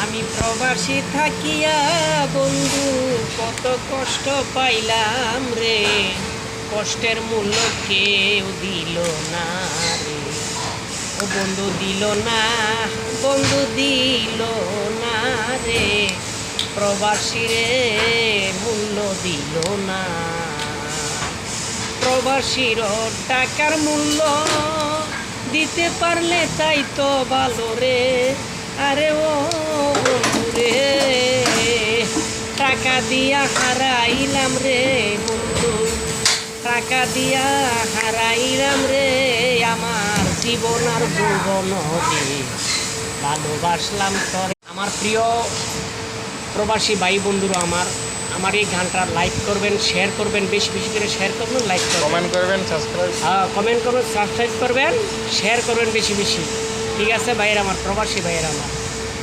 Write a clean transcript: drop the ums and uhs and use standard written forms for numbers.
আমি প্রবাসী থাকিয়া বন্ধু কত কষ্ট পাইলাম রে, কষ্টের মূল্য কেউ দিল না রে। ও বন্ধু দিল না, বন্ধু দিল না রে, প্রবাসী রে মূল্য দিল না। প্রবাসীর টাকার মূল্য দিতে পারলে তাই তো ভালো রে। আরে ও বন্ধু রে, টাকা দিয়া হারাইলাম রে বন্ধু, টাকা দিয়া হারাইলাম রে আমার জীবন আর যৌবন রে। ভালোবাসলাম তোর। আমার প্রিয় প্রবাসী ভাই বন্ধুরা, আমার এই গানটা লাইক করবেন, শেয়ার করবেন, বেশি বেশি করে শেয়ার করবেন, লাইক করবেন, কমেন্ট করবেন, সাবস্ক্রাইব কমেন্ট করবেন, সাবস্ক্রাইব করবেন, শেয়ার করবেন বেশি বেশি। ঠিক আছে ভাইয়ের আমার, প্রবাসী ভাইয়ের আমার।